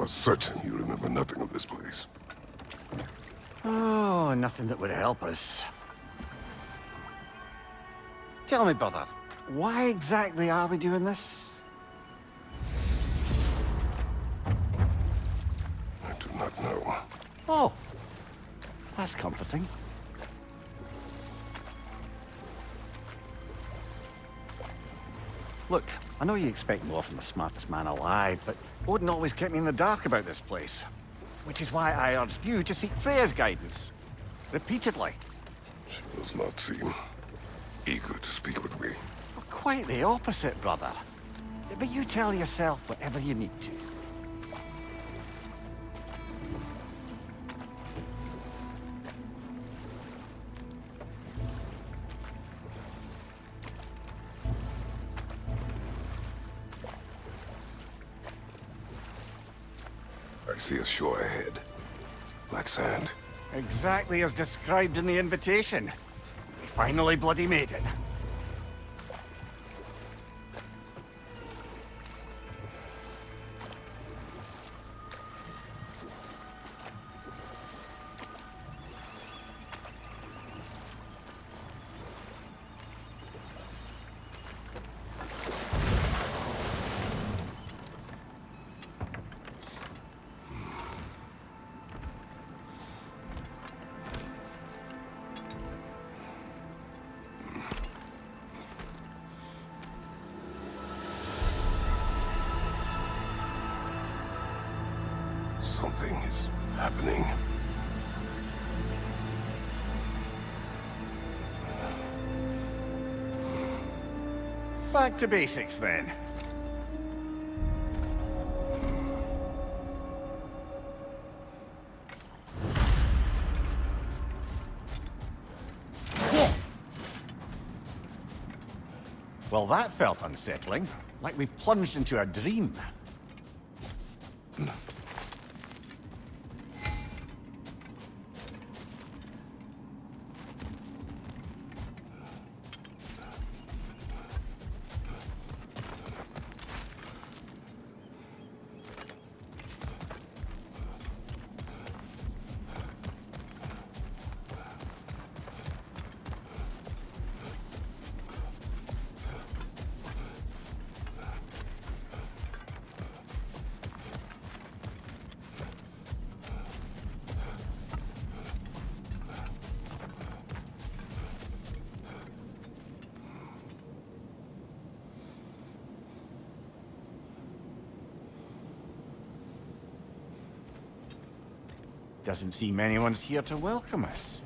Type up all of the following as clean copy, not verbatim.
are certain you remember nothing of this place. Oh, nothing that would help us. Tell me, brother, why exactly are we doing this? I do not know. Oh, that's comforting. Look, I know you expect more from the smartest man alive, but Odin always kept me in the dark about this place. Which is why I urged you to seek Freya's guidance. Repeatedly. She does not seem eager to speak with me. Well, quite the opposite, brother. But you tell yourself whatever you need to. I see a shore ahead. Black sand. Exactly as described in the invitation. We finally bloody made it. Something is happening. Back to basics, then. Well, that felt unsettling. Like we plunged into a dream. Doesn't seem anyone's here to welcome us.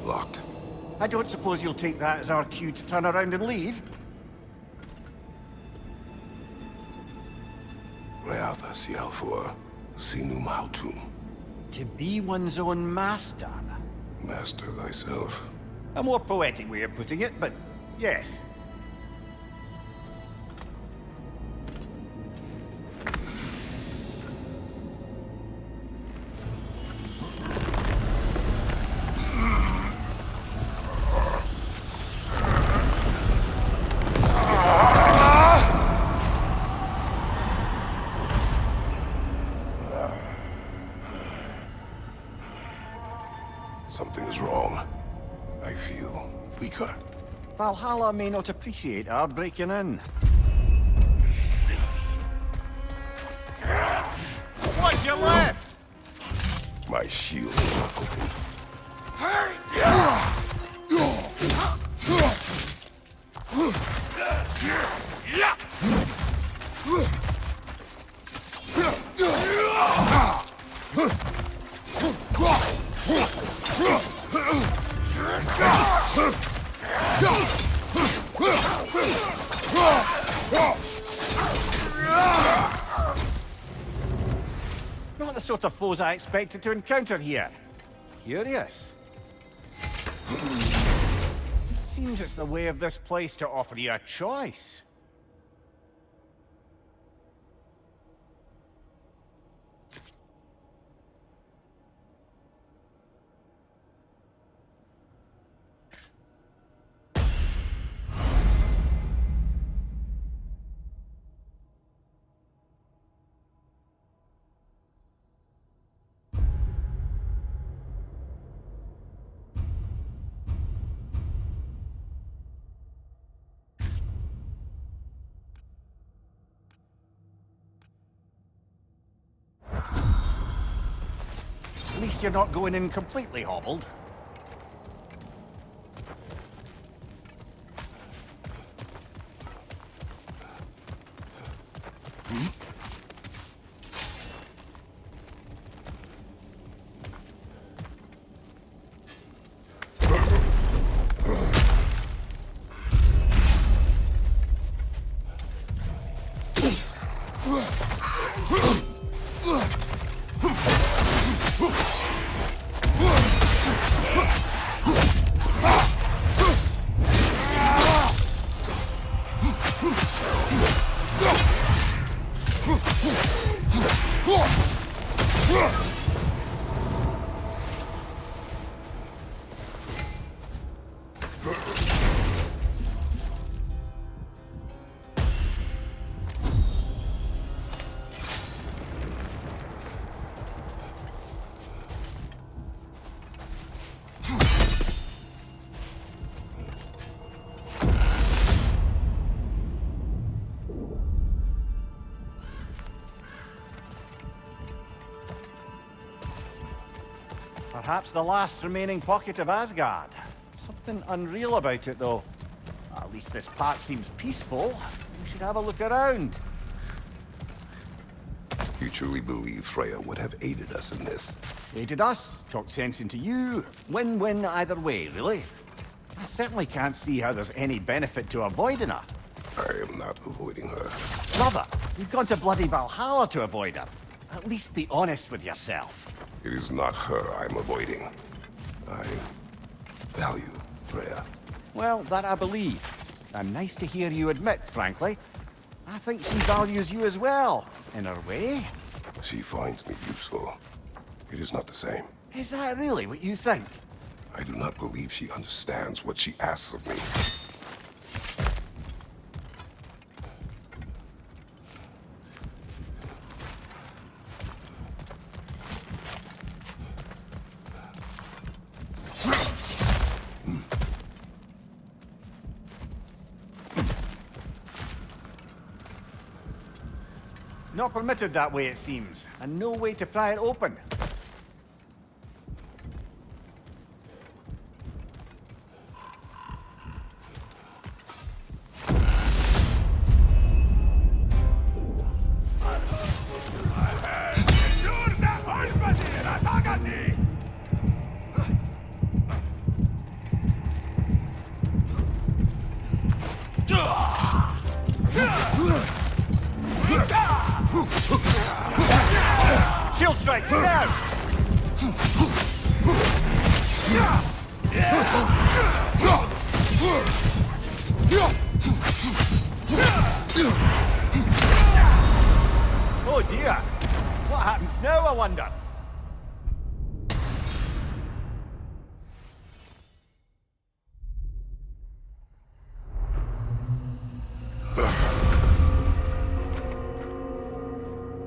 Locked. I don't suppose you'll take that as our cue to turn around and leave? Realtha Sialfur, Sinum Hautum. To be one's own master. Master thyself. A more poetic way of putting it, but yes. Something is wrong. I feel weaker. Valhalla may not appreciate our breaking in. What's your left? My shield is not open. Not the sort of foes I expected to encounter here. Curious. Seems it's the way of this place to offer you a choice. least you're not going in completely hobbled. Perhaps the last remaining pocket of Asgard. Something unreal about it, though. At least this part seems peaceful. We should have a look around. You truly believe Freya would have aided us in this? Aided us, talked sense into you. Win-win either way, really. I certainly can't see how there's any benefit to avoiding her. I am not avoiding her. Brother, you've gone to bloody Valhalla to avoid her. At least be honest with yourself. It is not her I'm avoiding. I value Freya. Well, that I believe. And nice to hear you admit, frankly. I think she values you as well, in her way. She finds me useful. It is not the same. Is that really what you think? I do not believe she understands what she asks of me. Not permitted that way, it seems, and no way to pry it open. Shield strike, now! Oh dear! What happens now, I wonder?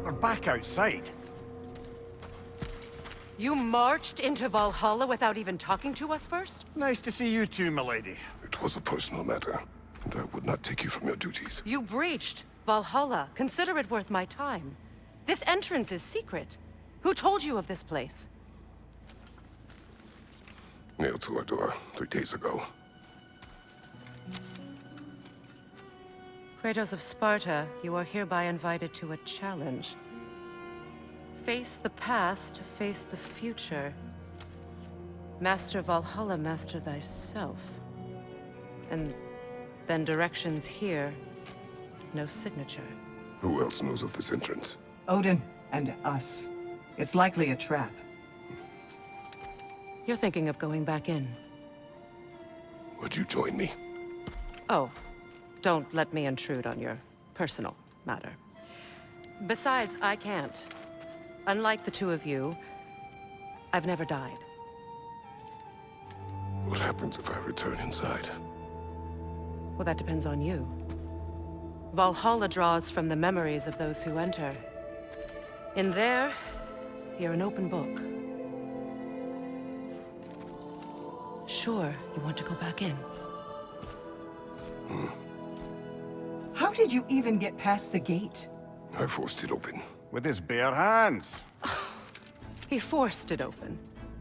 We're back outside. You marched into Valhalla without even talking to us first? Nice to see you too, milady. It was a personal matter, and I would not take you from your duties. You breached Valhalla. Consider it worth my time. This entrance is secret. Who told you of this place? Nailed to our door 3 days ago. Kratos of Sparta, you are hereby invited to a challenge. Face the past, face the future. Master Valhalla, master thyself. And then directions here, no signature. Who else knows of this entrance? Odin and us. It's likely a trap. You're thinking of going back in. Would you join me? Oh, don't let me intrude on your personal matter. Besides, I can't. Unlike the two of you, I've never died. What happens if I return inside? Well, that depends on you. Valhalla draws from the memories of those who enter. In there, you're an open book. Sure, you want to go back in. How did you even get past the gate? I forced it open. With his bare hands. He forced it open.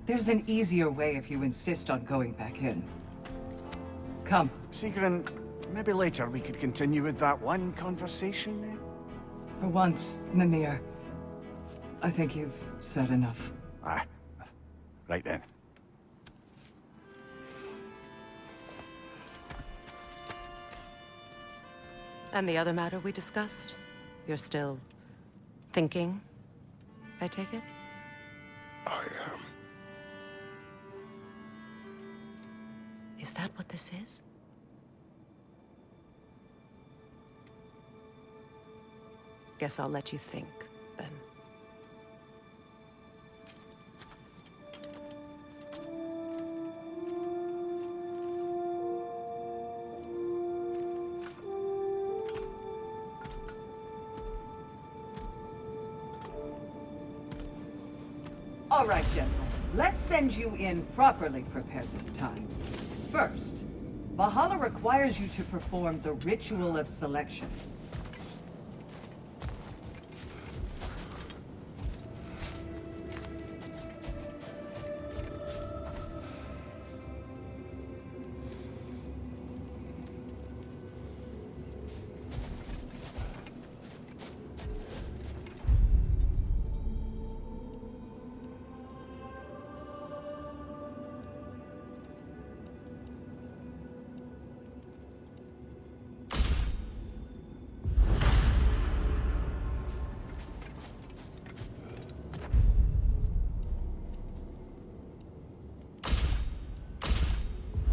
There's an easier way if you insist on going back in. Come. Sigrun, maybe later we could continue with that one conversation, eh? For once, Mimir, I think you've said enough. Ah, right then. And the other matter we discussed? You're still thinking, I take it? I am. Is that what this is? Guess I'll let you think, then. All right, General. Let's send you in properly prepared this time. First, Valhalla requires you to perform the ritual of selection.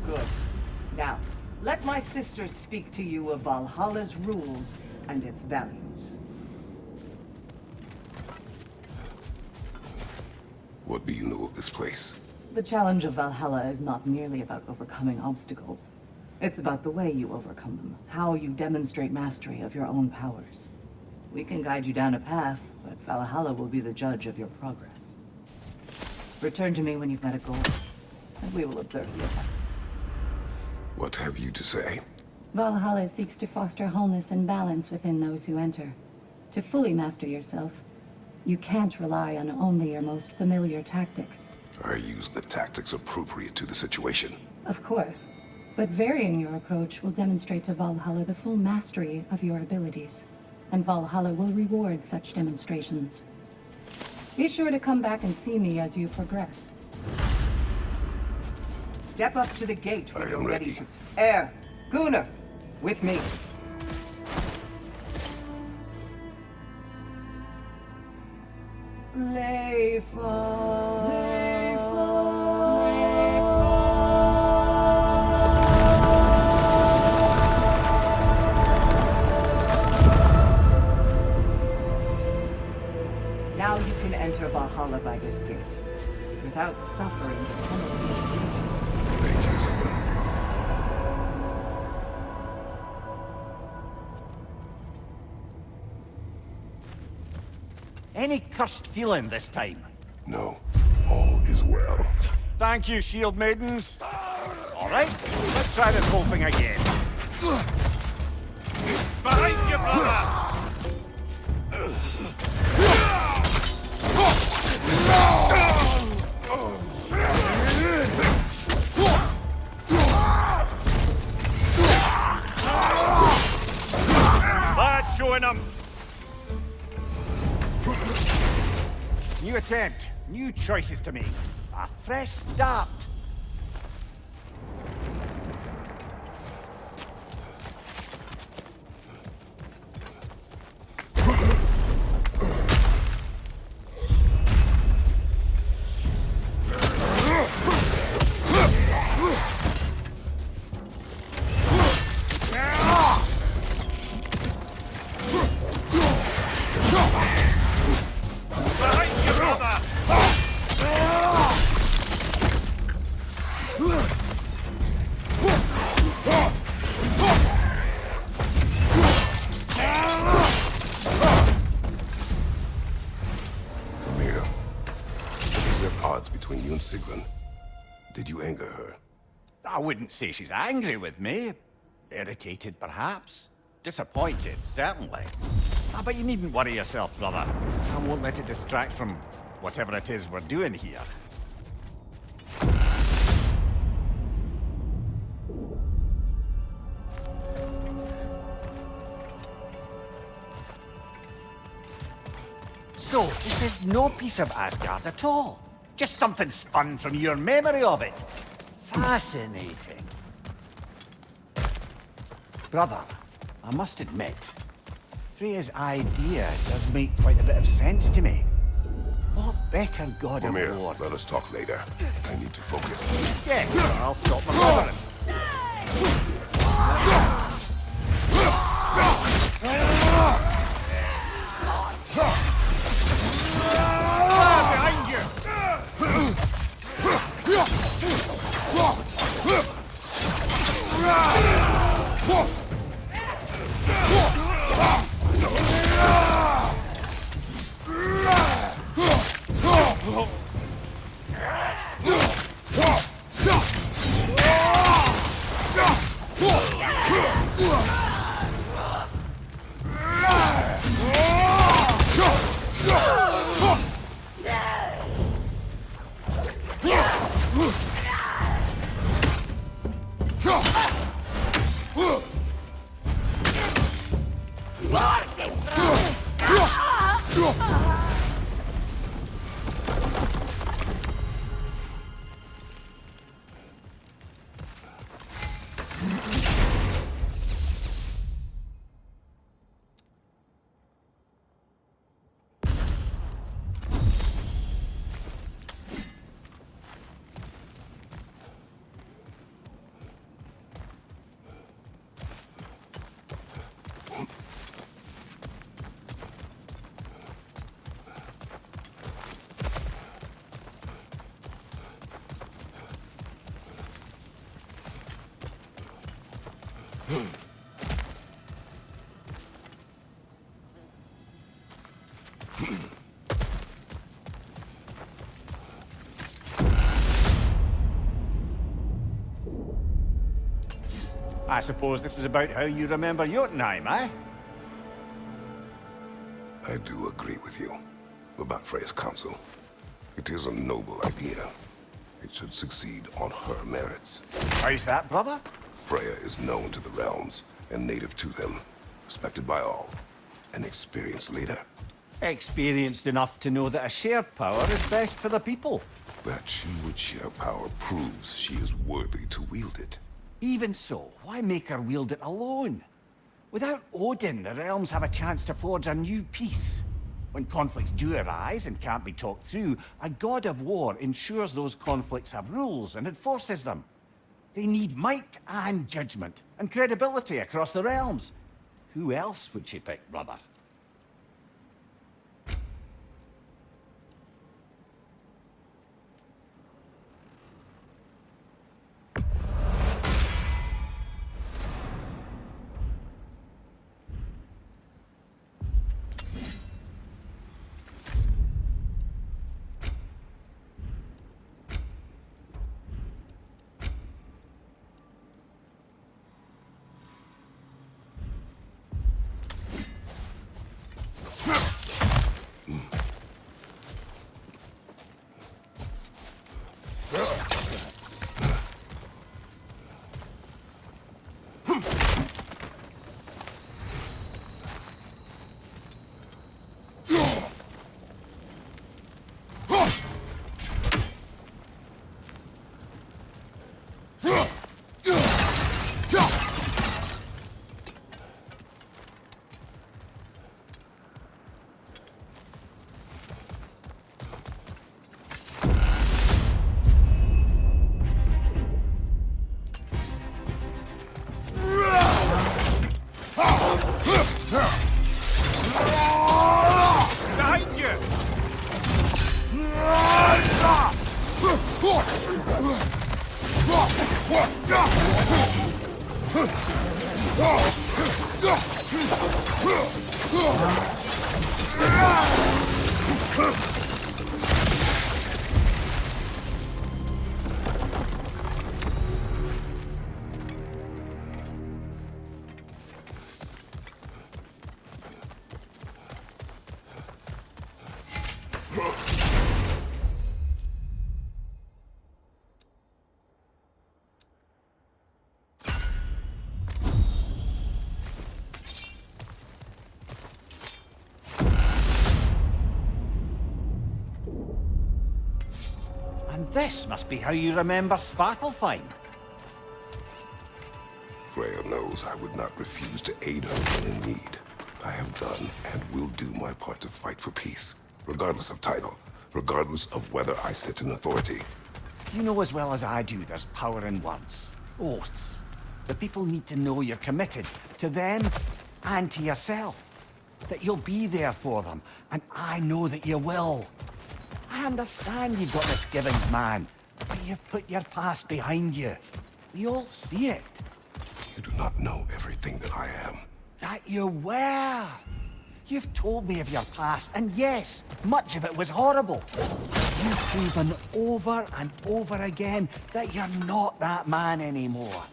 Good. Now, let my sister speak to you of Valhalla's rules and its values. What do you know of this place? The challenge of Valhalla is not merely about overcoming obstacles. It's about the way you overcome them, how you demonstrate mastery of your own powers. We can guide you down a path, but Valhalla will be the judge of your progress. Return to me when you've met a goal, and we will observe the effects. What have you to say? Valhalla seeks to foster wholeness and balance within those who enter. To fully master yourself, you can't rely on only your most familiar tactics. I use the tactics appropriate to the situation. Of course, but varying your approach will demonstrate to Valhalla the full mastery of your abilities, and Valhalla will reward such demonstrations. Be sure to come back and see me as you progress. Step up to the gate when I you're am ready ready. to... Air! Gunnar! With me. Now you can enter Valhalla by this gate, without suffering the penalty of breaching. Thank you, Sigrun. Any cursed feeling this time? No, all is well. Thank you, shield maidens. All right, let's try this whole thing again. Behind you, brother! That's showing him. New attempt, new choices to make. A fresh start. Between you and Sigrun. Did you anger her? I wouldn't say she's angry with me. Irritated, perhaps. Disappointed, certainly. But you needn't worry yourself, brother. I won't let it distract from whatever it is we're doing here. So, this is no piece of Asgard at all. Just something spun from your memory of it. Fascinating. Brother, I must admit, Freya's idea does make quite a bit of sense to me. What better god of Mimir, war? let us talk later. I need to focus. Yes, I'll stop my brother. Behind you! I suppose this is about how you remember Jotunheim, eh? I do agree with you about Freya's council. It is a noble idea. It should succeed on her merits. How's that, brother? Freya is known to the realms and native to them, respected by all, an experienced leader. Experienced enough to know that a shared power is best for the people. That she would share power proves she is worthy to wield it. Even so, why make her wield it alone? Without Odin, the realms have a chance to forge a new peace. When conflicts do arise and can't be talked through, a god of war ensures those conflicts have rules and enforces them. They need might and judgment, and credibility across the realms. Who else would she pick, brother? This must be how you remember Svartalfheim. Freya knows I would not refuse to aid her when in need. I have done and will do my part to fight for peace, regardless of title, regardless of whether I sit in authority. You know as well as I do there's power in words, oaths. The people need to know you're committed to them and to yourself. That you'll be there for them, and I know that you will. I understand you've got misgivings, man, but you've put your past behind you. We all see it. You do not know everything that I am. That you were. You've told me of your past, and yes, much of it was horrible. You've proven over and over again that you're not that man anymore.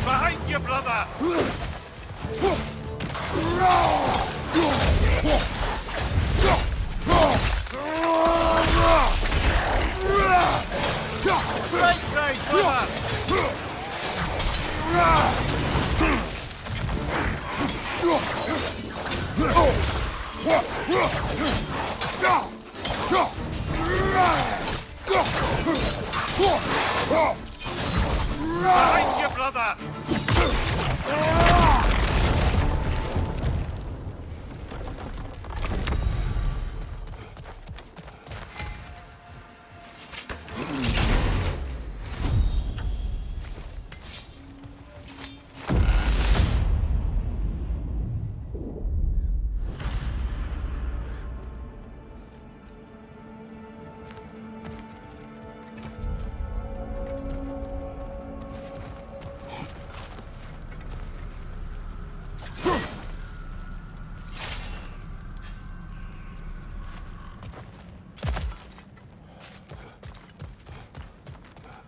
Behind you, brother! Right, brother! Behind you, brother!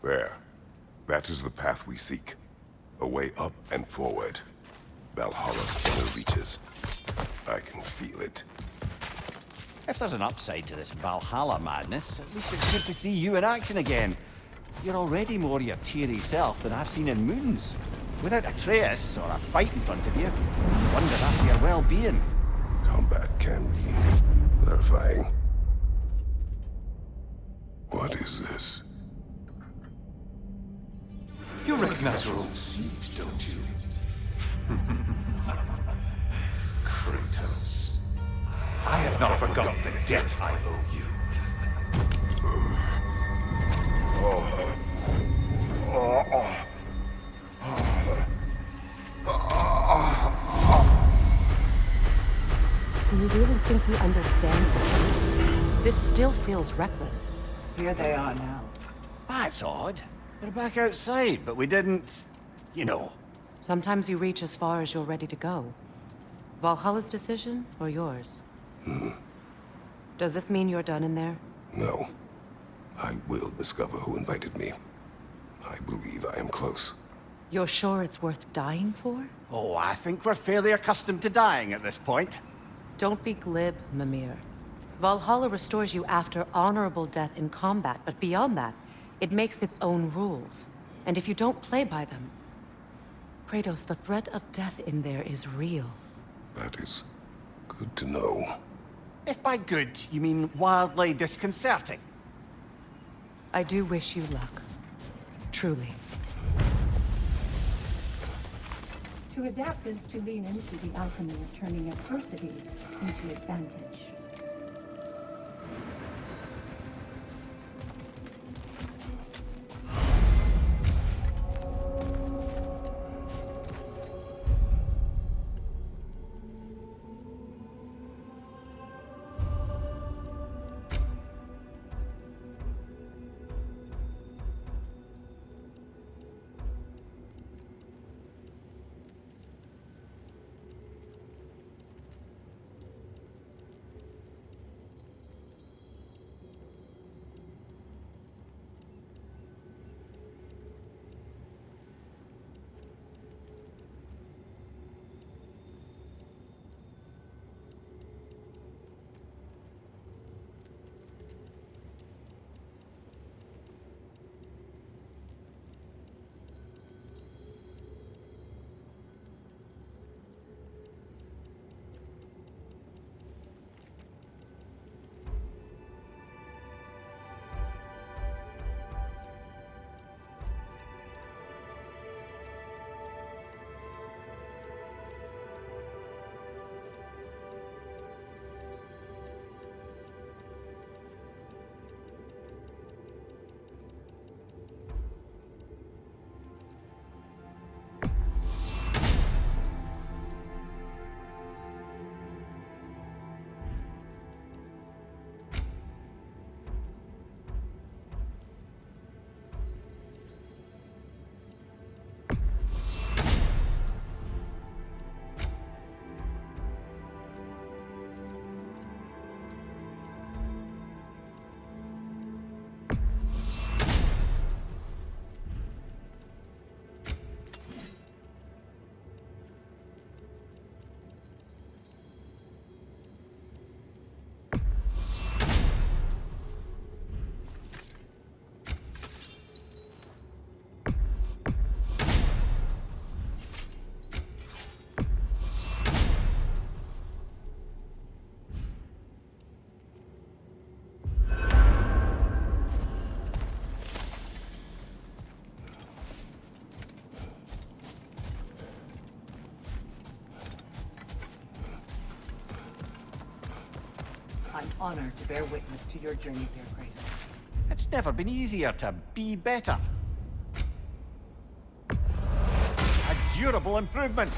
There. That is the path we seek. A way up and forward. Valhalla's inner reaches. I can feel it. If there's an upside to this Valhalla madness, at least it's good to see you in action again. You're already more your cheery self than I've seen in moons. Without Atreus or a fight in front of you, I wonder after your well-being. Combat can be clarifying. What is this? You recognize your old seat, don't you? Kratos. I have not forgotten the debt I owe you. Do you really think he understands the stakes? This still feels reckless. Here they are now. That's odd. We're back outside, but we didn't... you know. Sometimes you reach as far as you're ready to go. Valhalla's decision, or yours? Does this mean you're done in there? No. I will discover who invited me. I believe I am close. You're sure it's worth dying for? Oh, I think we're fairly accustomed to dying at this point. Don't be glib, Mimir. Valhalla restores you after honorable death in combat, but beyond that, it makes its own rules. And if you don't play by them... Kratos, the threat of death in there is real. That is good to know. If by good, you mean wildly disconcerting. I do wish you luck. Truly. To adapt is to lean into the alchemy of turning adversity into advantage. I'm honored to bear witness to your journey, dear Kratos. It's never been easier to be better. A durable improvement.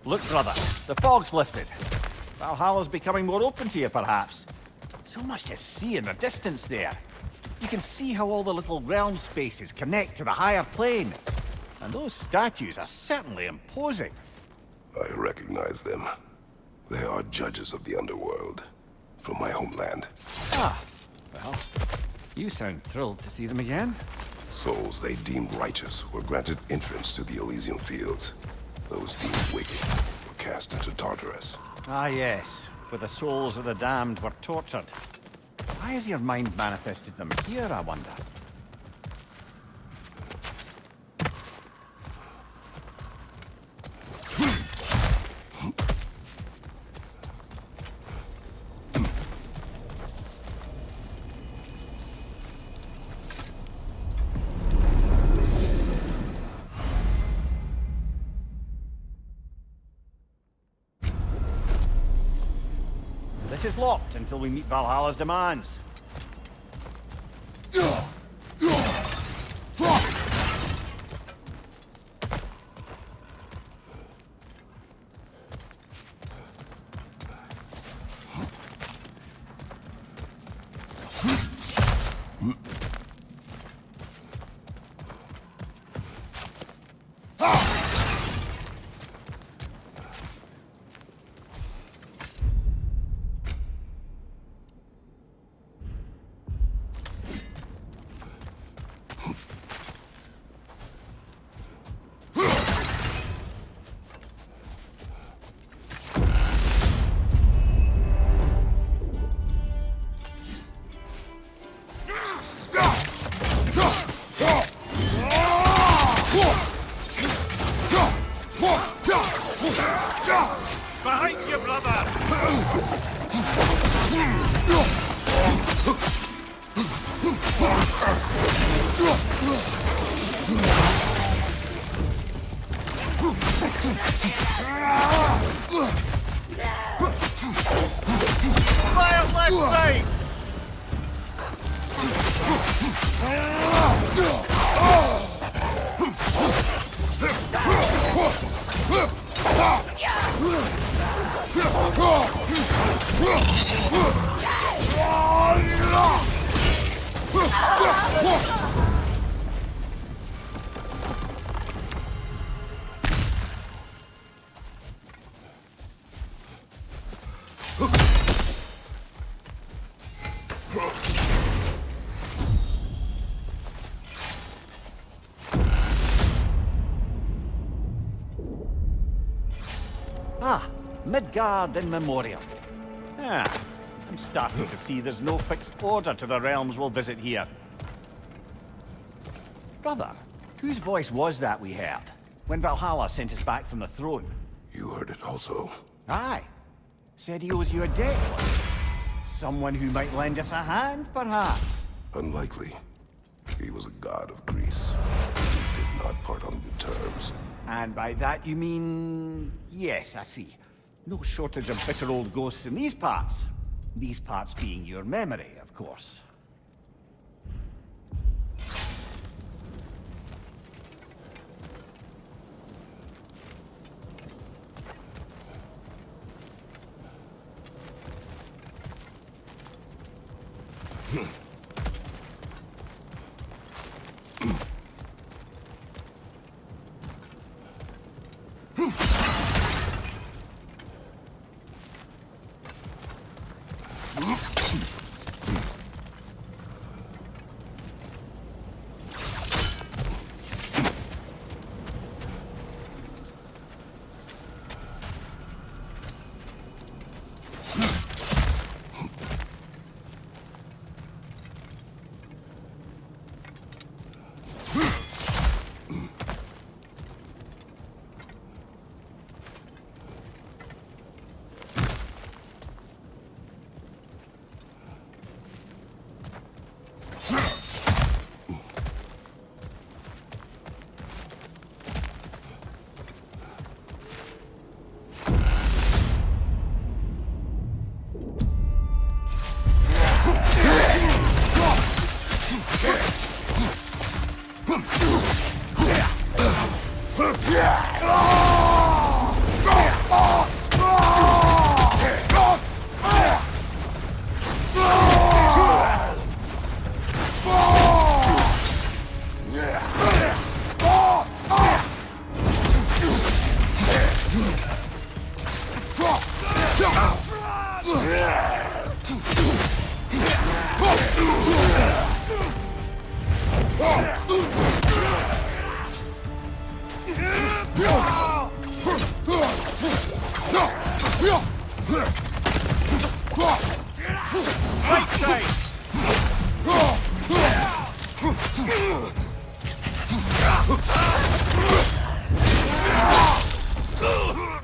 Look, brother, the fog's lifted. Valhalla's becoming more open to you, perhaps. So much to see in the distance there. You can see how all the little realm spaces connect to the higher plane. And those statues are certainly imposing. I recognize them. They are judges of the underworld, from my homeland. Ah, well, you sound thrilled to see them again. Souls they deemed righteous were granted entrance to the Elysian fields. Those deemed wicked were cast into Tartarus. Ah, yes, where the souls of the damned were tortured. Why has your mind manifested them here, I wonder? This is locked until we meet Valhalla's demands. Behind you, brother! Fire left side! Ah, Midgard in memoriam. Ah, I'm starting to see there's no fixed order to the realms we'll visit here. Brother, whose voice was that we heard when Valhalla sent us back from the throne? You heard it also. Aye. Said he owes you a debt. Someone who might lend us a hand, perhaps. Unlikely. He was a god of Greece. We did not part on good terms. And by that you mean... Yes, I see. No shortage of bitter old ghosts in these parts. These parts being your memory, of course.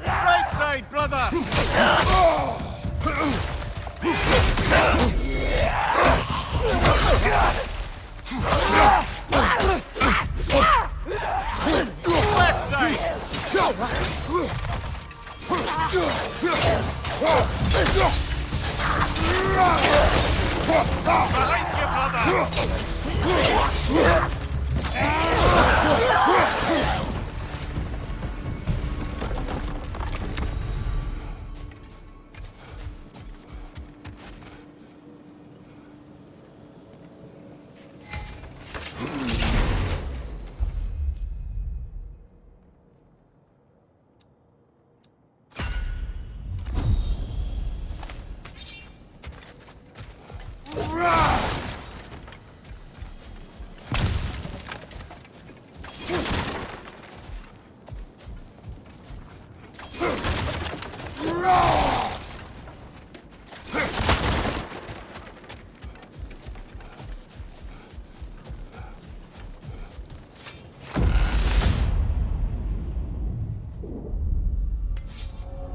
Right side, brother! Left side! Behind you, brother!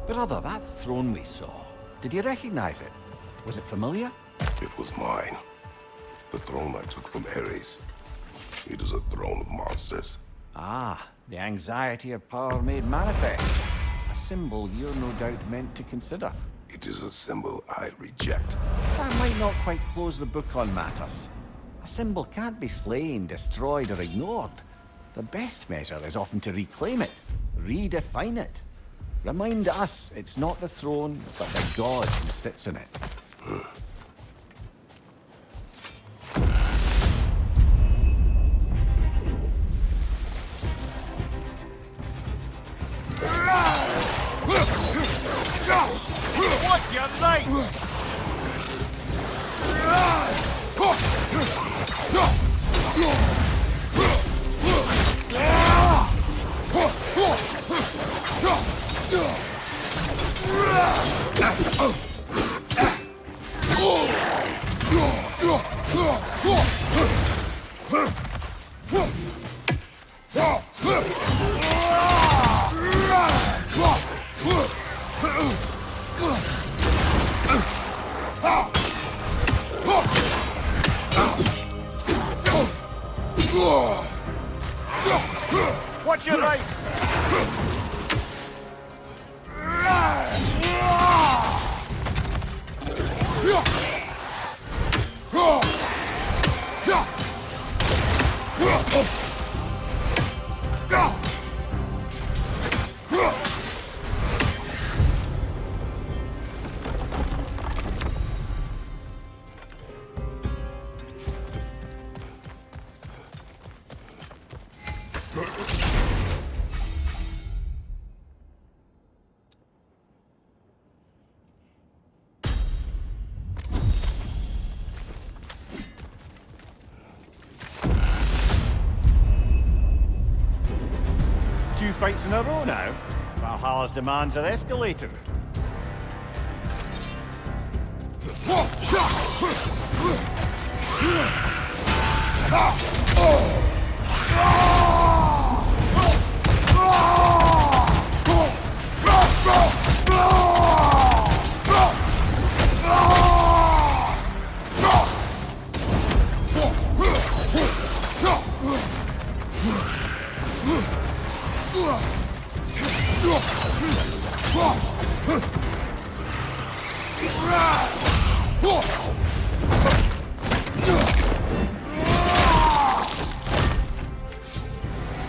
Brother, that throne we saw, did you recognize it? Was it familiar? It was mine. The throne I took from Ares. It is a throne of monsters. Ah, the anxiety of power made manifest. A symbol you're no doubt meant to consider. It is a symbol I reject. That might not quite close the book on matters. A symbol can't be slain, destroyed, or ignored. The best measure is often to reclaim it, redefine it. Remind us it's not the throne, but the god who sits in it. Watch your right! Watch your right! Two fights in a row now. Valhalla's demands are escalating.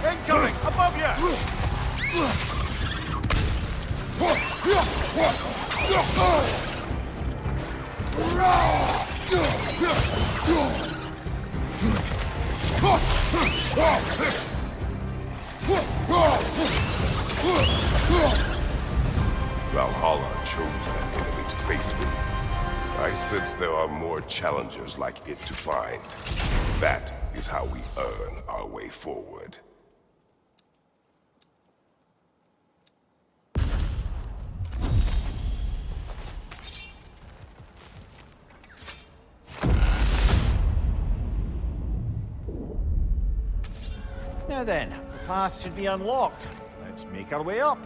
Incoming! Above you! Valhalla chose an enemy to face me. I sense there are more challengers like it to find. That is how we earn our way forward. Now then, path should be unlocked. Let's make our way up.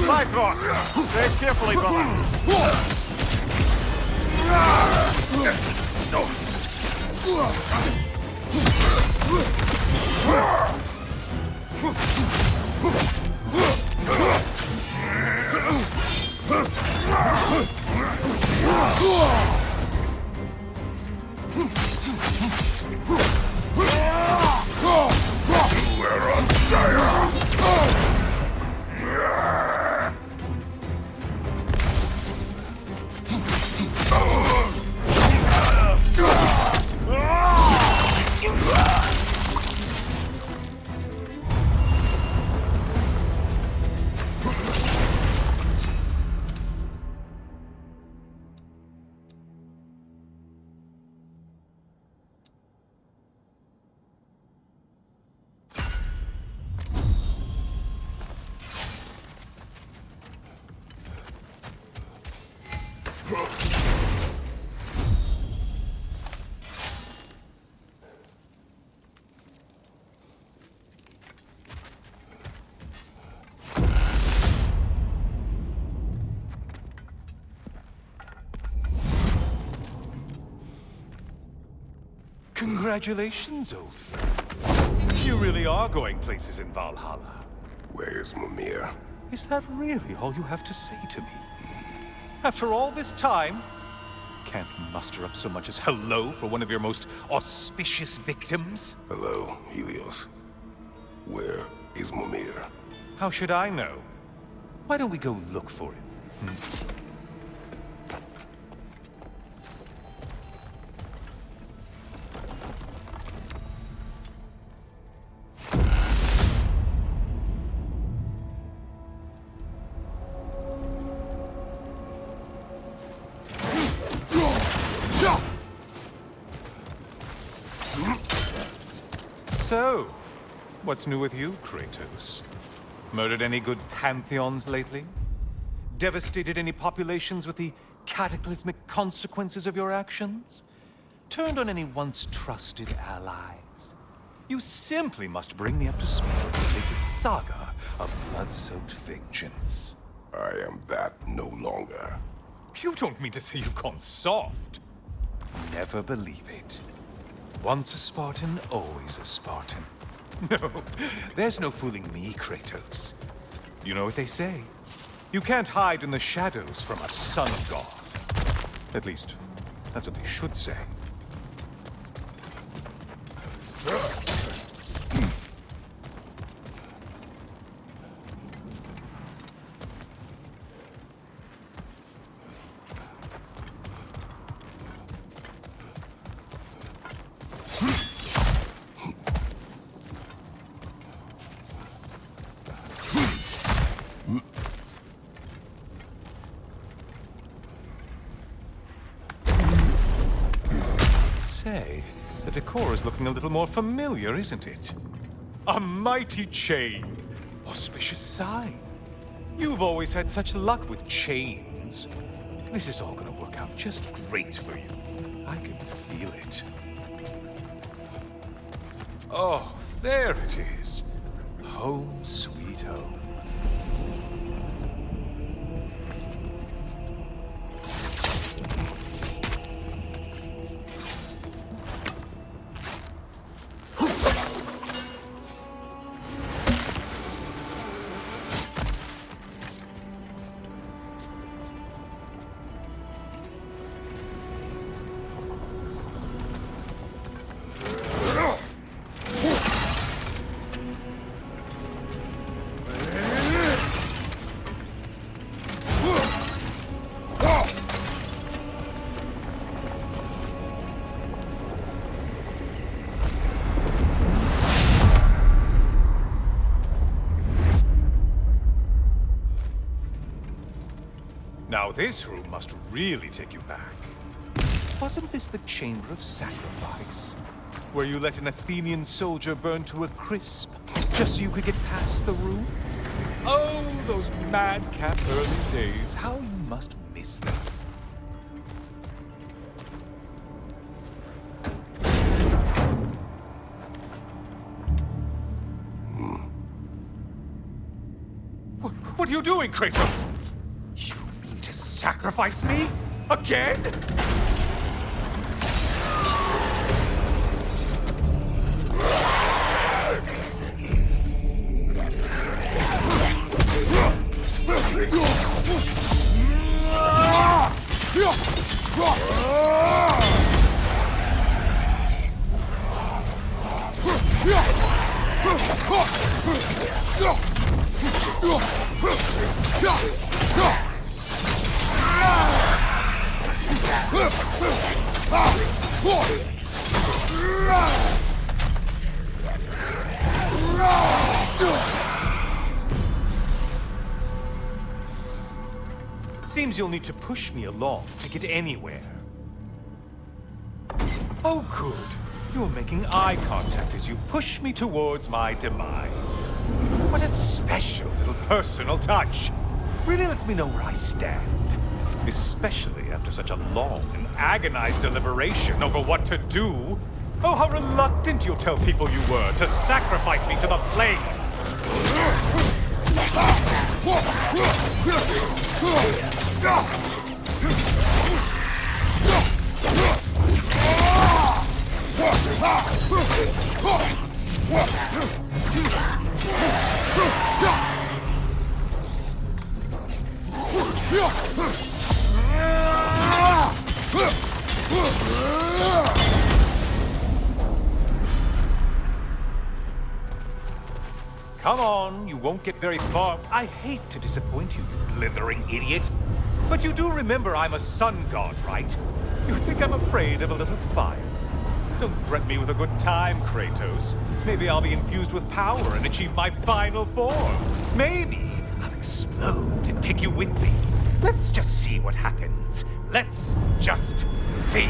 Bifrost! Tread carefully, brother! Congratulations, old friend. You really are going places in Valhalla. Where's Mimir? Is that really all you have to say to me? After all this time, can't muster up so much as hello for one of your most auspicious victims? Hello, Helios. Where is Mimir? How should I know? Why don't we go look for him? So, what's new with you, Kratos? Murdered any good pantheons lately? Devastated any populations with the cataclysmic consequences of your actions? Turned on any once trusted allies? You simply must bring me up to speed with the latest saga of blood-soaked vengeance. I am that no longer. You don't mean to say you've gone soft? Never believe it. Once a Spartan, always a Spartan. No, there's no fooling me, Kratos. You know what they say? You can't hide in the shadows from a son of God. At least, that's what they should say. Say, the decor is looking a little more familiar, isn't it? A mighty chain. Auspicious sign. You've always had such luck with chains. This is all gonna work out just great for you. I can feel it. Oh, there it is. Home sweet home. Now this room must really take you back. Wasn't this the Chamber of Sacrifice? Where you let an Athenian soldier burn to a crisp, just so you could get past the room? Oh, those madcap early days. How you must miss them. What are you doing, Kratos? You mean to sacrifice me? Again? Seems you'll need to push me along to get anywhere. Oh, good. You're making eye contact as you push me towards my demise. What a special little personal touch. Really lets me know where I stand. Especially after such a long and agonized deliberation over what to do. Oh, how reluctant you'll tell people you were to sacrifice me to the flame. Come on, you won't get very far. I hate to disappoint you, you blithering idiot. But you do remember I'm a sun god, right? You think I'm afraid of a little fire? Don't threaten me with a good time, Kratos. Maybe I'll be infused with power and achieve my final form. Maybe I'll explode and take you with me. Let's just see what happens. Let's just see.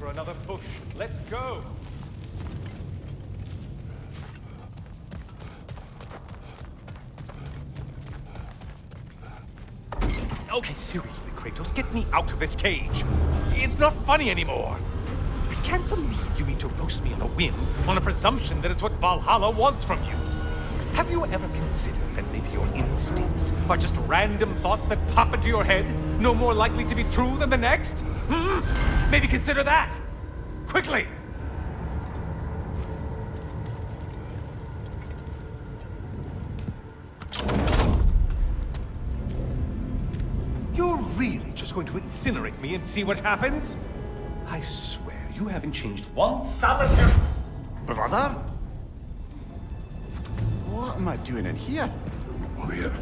Another push. Let's go! Okay, seriously, Kratos, get me out of this cage. It's not funny anymore. I can't believe you mean to roast me on a whim on a presumption that it's what Valhalla wants from you. Have you ever considered that maybe your instincts are just random thoughts that pop into your head, no more likely to be true than the next? Maybe consider that! Quickly! You're really just going to incinerate me and see what happens? I swear, you haven't changed one solitary... Brother? What am I doing in here? Over here.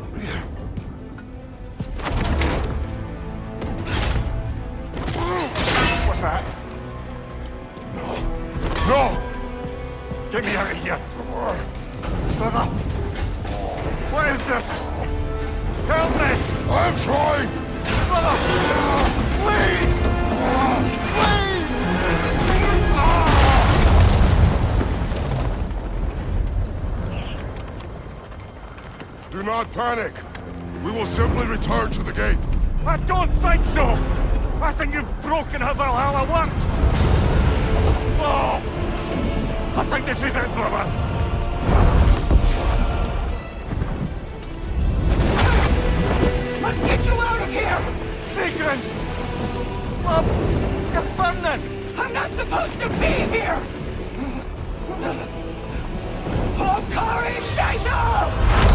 Over here. What's that? No! Get me out of here! Brother! What is this? Help me! I'm trying! Brother! Please! Please! not panic. We will simply return to the gate. I don't think so! I think you've broken how Valhalla works! Oh! I think this is it, brother! Let's get you out of here! Sigrun! Mom! You're burning! I'm not supposed to be here! Hokari Naito!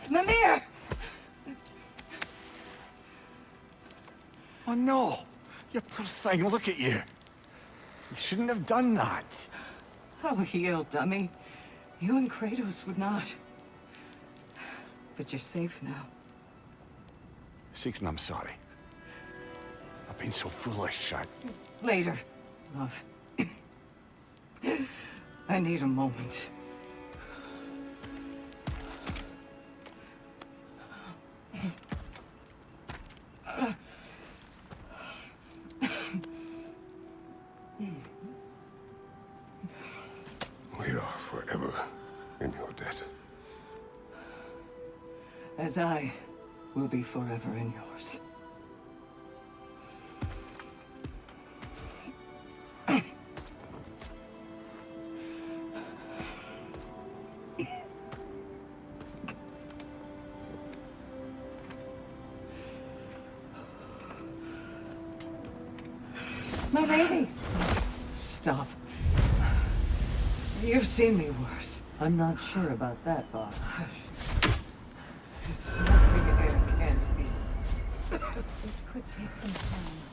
Mimir! Oh no! You poor thing, look at you! You shouldn't have done that. Oh, heal, dummy. You and Kratos would not. But you're safe now. Sigrun, I'm sorry. I've been so foolish, Later, love. I need a moment. We are forever in your debt. As I will be forever in yours. My lady! Stop. You've seen me worse. I'm not sure about that, boss. It's nothing air can't be. This could take some time.